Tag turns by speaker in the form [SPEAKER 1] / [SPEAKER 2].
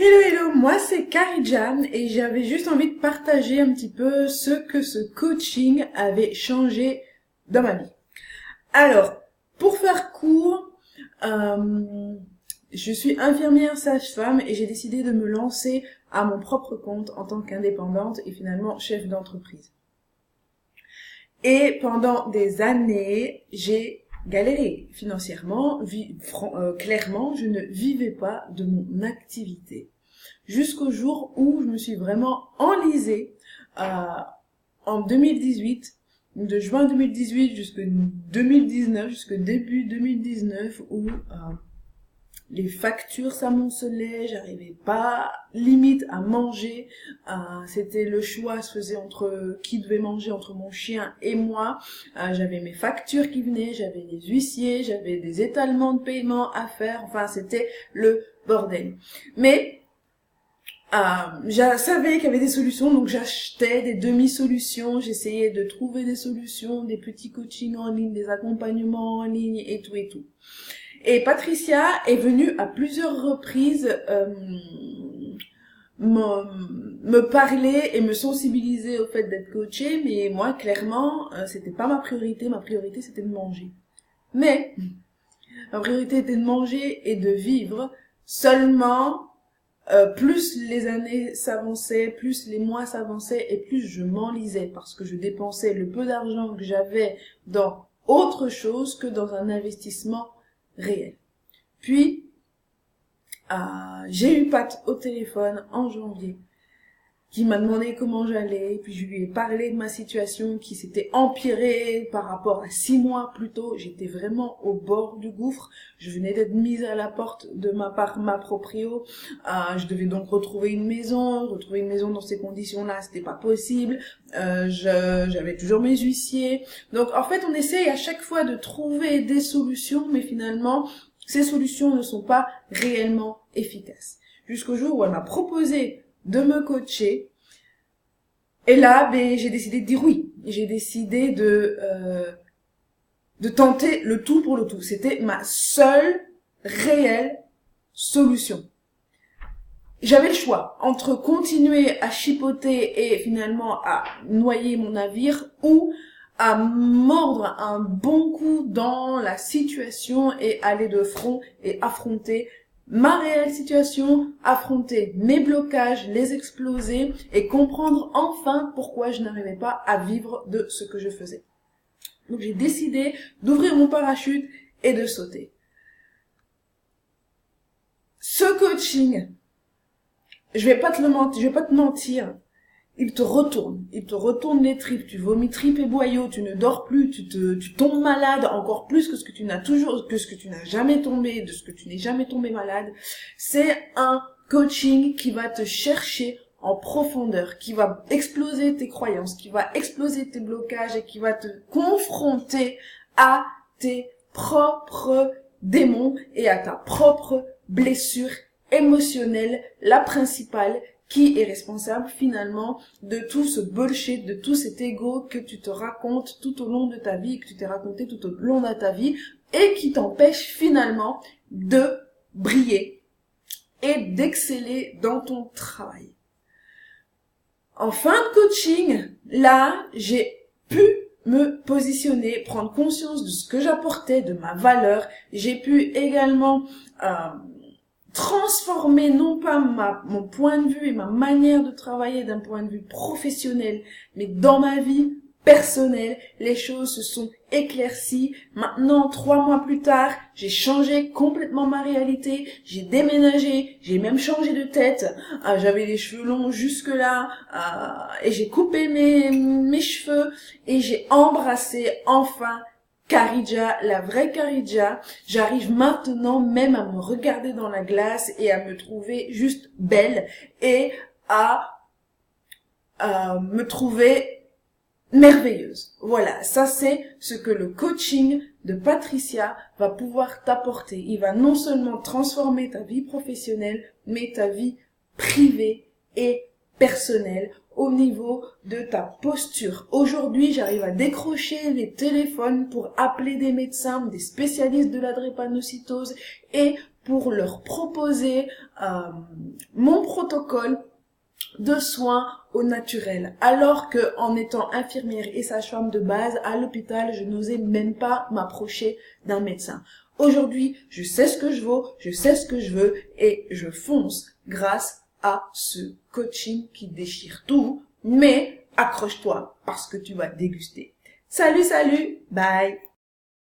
[SPEAKER 1] Hello, hello, moi c'est Karidjan et j'avais juste envie de partager un petit peu ce que ce coaching avait changé dans ma vie. Alors, pour faire court, je suis infirmière sage-femme et j'ai décidé de me lancer à mon propre compte en tant qu'indépendante et finalement chef d'entreprise. Et pendant des années, j'ai galéré financièrement, clairement, je ne vivais pas de mon activité. Jusqu'au jour où je me suis vraiment enlisée en 2018, de juin 2018 jusqu'à 2019, jusqu'au début 2019, où les factures s'amoncelaient, j'arrivais pas limite à manger. C'était le choix se faisait entre qui devait manger entre mon chien et moi. J'avais mes factures qui venaient, j'avais des huissiers, j'avais des étalements de paiement à faire. Enfin, c'était le bordel. Mais je savais qu'il y avait des solutions, donc j'achetais des demi-solutions, j'essayais de trouver des solutions, des petits coachings en ligne, des accompagnements en ligne et tout et tout. Et Patricia est venue à plusieurs reprises me parler et me sensibiliser au fait d'être coachée, mais moi clairement c'était pas ma priorité c'était de manger. Mais ma priorité était de manger et de vivre. Seulement plus les années s'avançaient, plus les mois s'avançaient et plus je m'enlisais parce que je dépensais le peu d'argent que j'avais dans autre chose que dans un investissement réel. Puis, j'ai eu Pat au téléphone en janvier qui m'a demandé comment j'allais, puis je lui ai parlé de ma situation qui s'était empirée par rapport à 6 mois plus tôt. J'étais vraiment au bord du gouffre. Je venais d'être mise à la porte de ma proprio. Je devais donc retrouver une maison dans ces conditions-là, c'était pas possible. J'avais toujours mes huissiers. Donc en fait, on essaye à chaque fois de trouver des solutions, mais finalement, ces solutions ne sont pas réellement efficaces. Jusqu'au jour où elle m'a proposé de me coacher. Et là, j'ai décidé de dire oui. J'ai décidé de tenter le tout pour le tout. C'était ma seule réelle solution. J'avais le choix entre continuer à chipoter et finalement à noyer mon navire ou à mordre un bon coup dans la situation et aller de front et affronter ma réelle situation, affronter mes blocages, les exploser et comprendre enfin pourquoi je n'arrivais pas à vivre de ce que je faisais. Donc j'ai décidé d'ouvrir mon parachute et de sauter. Ce coaching, je vais pas te mentir, il te retourne les tripes, tu vomis tripes et boyaux, tu ne dors plus, tu tombes malade encore plus que ce que tu n'as jamais tombé, de ce que tu n'es jamais tombé malade. C'est un coaching qui va te chercher en profondeur, qui va exploser tes croyances, qui va exploser tes blocages et qui va te confronter à tes propres démons et à ta propre blessure émotionnelle, la principale, qui est responsable finalement de tout ce bullshit, de tout cet ego que tu te racontes tout au long de ta vie, que tu t'es raconté tout au long de ta vie et qui t'empêche finalement de briller et d'exceller dans ton travail. En fin de coaching, là, j'ai pu me positionner, prendre conscience de ce que j'apportais, de ma valeur. J'ai pu également transformer non pas mon point de vue et ma manière de travailler d'un point de vue professionnel, mais dans ma vie personnelle, les choses se sont éclaircies. Maintenant, 3 mois plus tard, j'ai changé complètement ma réalité, j'ai déménagé, j'ai même changé de tête. J'avais les cheveux longs jusque-là, et j'ai coupé mes cheveux, et j'ai embrassé enfin Karidja, la vraie Karidja. J'arrive maintenant même à me regarder dans la glace et à me trouver juste belle et à me trouver merveilleuse. Voilà, ça c'est ce que le coaching de Patricia va pouvoir t'apporter. Il va non seulement transformer ta vie professionnelle, mais ta vie privée et personnelle au niveau de ta posture. Aujourd'hui, j'arrive à décrocher les téléphones pour appeler des médecins, des spécialistes de la drépanocytose et pour leur proposer mon protocole de soins au naturel. Alors que en étant infirmière et sage-femme de base à l'hôpital, je n'osais même pas m'approcher d'un médecin. Aujourd'hui, je sais ce que je vaux, je sais ce que je veux et je fonce grâce à ce coaching qui déchire tout. Mais accroche-toi parce que tu vas déguster. Salut, salut, bye!